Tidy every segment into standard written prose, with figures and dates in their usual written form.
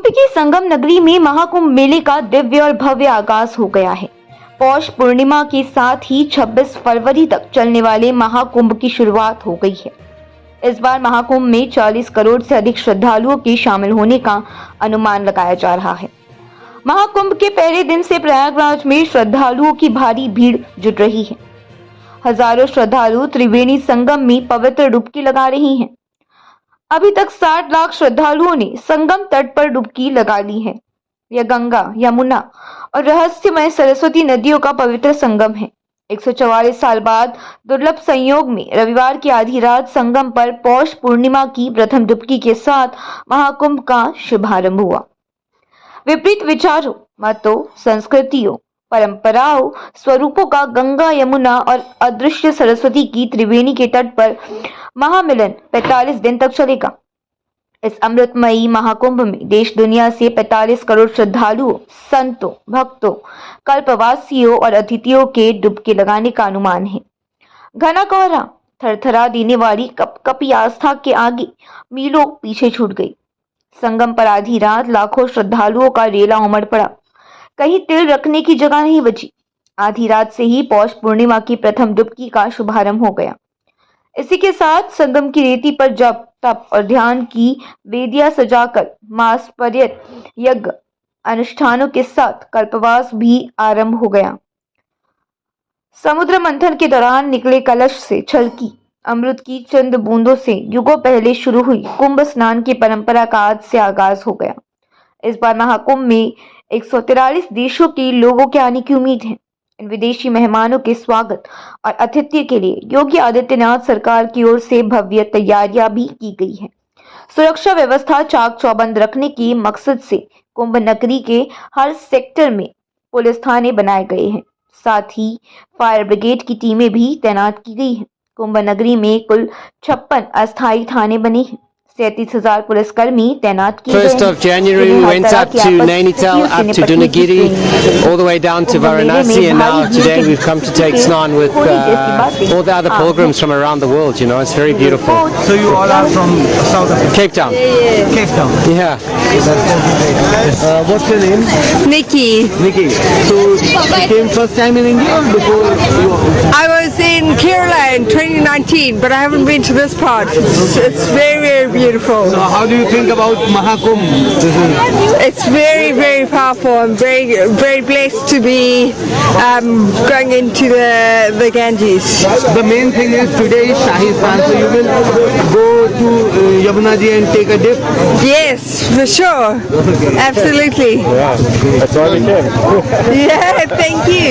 UP की संगम नगरी में महाकुंभ मेले का दिव्य और भव्य आगाज हो गया है। पौष पूर्णिमा के साथ ही 26 फरवरी तक चलने वाले महाकुंभ की शुरुआत हो गई है। इस बार महाकुंभ में 40 करोड़ से अधिक श्रद्धालुओं के शामिल होने का अनुमान लगाया जा रहा है। महाकुंभ के पहले दिन से प्रयागराज में श्रद्धालुओं की भारी भीड़ जुट रही है। हजारों श्रद्धालु त्रिवेणी संगम में पवित्र डुबकी लगा रही हैं। अभी तक 60 लाख श्रद्धालुओं ने संगम तट पर डुबकी लगा ली है। यह गंगा, यमुना और रहस्यमय सरस्वती नदियों का पवित्र संगम है। 144 साल बाद दुर्लभ संयोग में रविवार की आधी रात संगम पर पौष पूर्णिमा की प्रथम डुबकी के साथ महाकुंभ का शुभारंभ हुआ। विपरीत विचारों, मतों, संस्कृतियों, परंपराओं, स्वरूपों का गंगा, यमुना और अदृश्य सरस्वती की त्रिवेणी के तट पर महामिलन 45 दिन तक चलेगा। इस अमृतमयी महाकुंभ में देश दुनिया से 45 करोड़ श्रद्धालुओं, संतों, भक्तों, कल्पवासियों और अतिथियों के डुबकी लगाने का अनुमान है। घना कोहरा, थरथरा देने वाली कपकपी आस्था के आगे मीलों पीछे छूट गई। संगम पर आधी रात लाखों श्रद्धालुओं का रेला उमड़ पड़ा। कहीं तिल रखने की जगह नहीं बची। आधी रात से ही पौष पूर्णिमा की प्रथम डुबकी का शुभारंभ हो गया। इसी के साथ संगम की रेती पर जप, तप और ध्यान की वेदियां सजाकर मास पर्यत यज्ञ अनुष्ठानों के साथ कल्पवास भी आरंभ हो गया। समुद्र मंथन के दौरान निकले कलश से छलकी अमृत की चंद बूंदों से युगों पहले शुरू हुई कुंभ स्नान की परंपरा का आज से आगाज हो गया। इस बार महाकुंभ में 143 देशों के लोगों के आने की उम्मीद है। इन विदेशी मेहमानों के स्वागत और आतिथ्य के लिए योगी आदित्यनाथ सरकार की ओर से भव्य तैयारियां भी की गई है। सुरक्षा व्यवस्था चाक चौबंद रखने के मकसद से कुंभ नगरी के हर सेक्टर में पुलिस थाने बनाए गए हैं। साथ ही फायर ब्रिगेड की टीमें भी तैनात की गई हैं। कुंभ नगरी में कुल 56 अस्थायी थाने बने हैं। 37,000 पुलिसकर्मी तैनात किए गए हैं। 1st of January we went up to Nainital, up to Dunagiri, all the way down to Varanasi, and now today we've come to take Snan with all the other pilgrims from around the world. You know, it's very beautiful. So you all are from South Africa? Cape Town. Cape Town. Yeah. What's your name? Nikki. Nikki. So you came first time in India or before you? I was in Kerala in 2019, but I haven't been to this part. It's very, very beautiful. So how do you think about Mahakumbh? It's very, very powerful. I'm very, very blessed to be going into the Ganges. The main thing is today is Shahi Snan, so you will go to Yamuna Ji and take a dip? Yes, for sure. Okay. Absolutely. That's why we came. Yeah, thank you.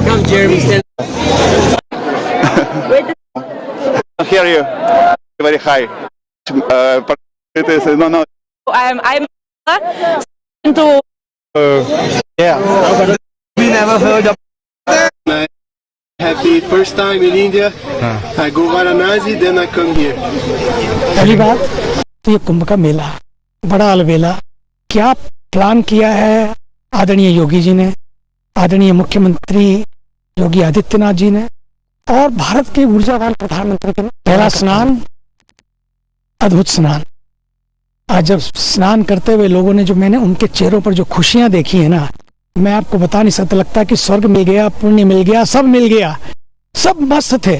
Come, Jeremy. Stand. I hear you very high. It is no. I'm into Yeah. We never heard of. Happy first time in India. I go Varanasi, then I come here. पहली बात तो ये कुंभ का मेला बड़ा अलबेला क्या plan किया है आदरणीय योगी जी ने, आदरणीय मुख्यमंत्री योगी आदित्यनाथ जी ने और भारत के ऊर्जावान प्रधानमंत्री के पहला स्नान, अद्भुत स्नान। आज जब स्नान करते हुए लोगों ने जो मैंने उनके चेहरों पर जो खुशियां देखी है ना, मैं आपको बता नहीं सकता। लगता कि स्वर्ग मिल गया, पुण्य मिल गया, सब मिल गया। सब मस्त थे।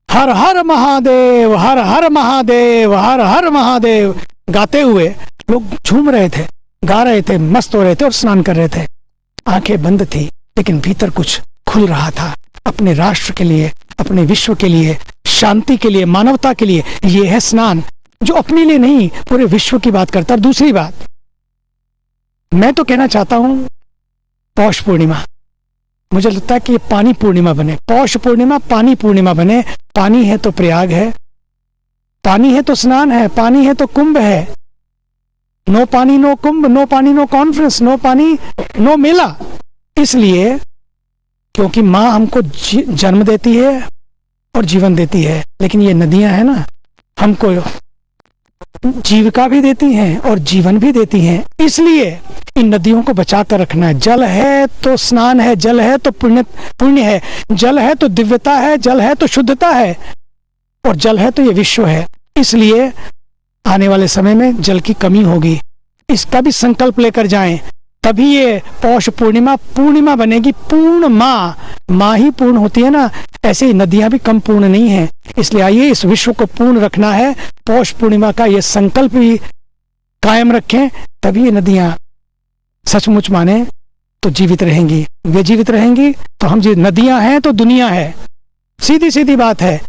हर हर महादेव, हर हर महादेव, हर हर महादेव गाते हुए लोग झूम रहे थे, गा रहे थे, मस्त हो रहे थे और स्नान कर रहे थे। आंखें बंद थी लेकिन भीतर कुछ खुल रहा था। अपने राष्ट्र के लिए, अपने विश्व के लिए, शांति के लिए, मानवता के लिए। ये है स्नान जो अपने लिए नहीं पूरे विश्व की बात करता। और दूसरी बात मैं तो कहना चाहता हूं, पौष पूर्णिमा मुझे लगता है कि पानी पूर्णिमा बने। पौष पूर्णिमा पानी पूर्णिमा बने। पानी है तो प्रयाग है, पानी है तो स्नान है, पानी है तो कुंभ है। नो पानी नो कुंभ, नो पानी नो कॉन्फ्रेंस, नो पानी नो मेला। इसलिए क्योंकि माँ हमको जन्म देती है और जीवन देती है, लेकिन ये नदियां हैं ना, हमको जीविका भी देती हैं और जीवन भी देती हैं। इसलिए इन नदियों को बचा कर रखना है। जल है तो स्नान है, जल है तो पुण्य है, जल है तो दिव्यता है, जल है तो शुद्धता है और जल है तो ये विश्व है। इसलिए आने वाले समय में जल की कमी होगी। इसका भी संकल्प लेकर जाएं, तभी ये पौष पूर्णिमा बनेगी। पूर्ण माँ ही पूर्ण होती है ना, ऐसे ही नदियां भी कम पूर्ण नहीं है। इसलिए आइए इस विश्व को पूर्ण रखना है, पौष पूर्णिमा का ये संकल्प भी कायम रखें, तभी ये नदियां सचमुच माने तो जीवित रहेंगी। वे जीवित रहेंगी तो हम जी, नदियां हैं तो दुनिया है, सीधी सीधी बात है।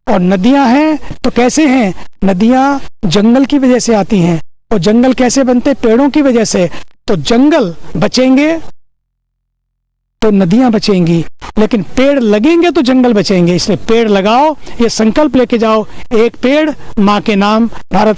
और नदियां हैं तो कैसे हैं? नदियां जंगल की वजह से आती हैं, और जंगल कैसे बनते? पेड़ों की वजह से। तो जंगल बचेंगे तो नदियां बचेंगी, लेकिन पेड़ लगेंगे तो जंगल बचेंगे। इसलिए पेड़ लगाओ, ये संकल्प लेके जाओ, एक पेड़ माँ के नाम, भारत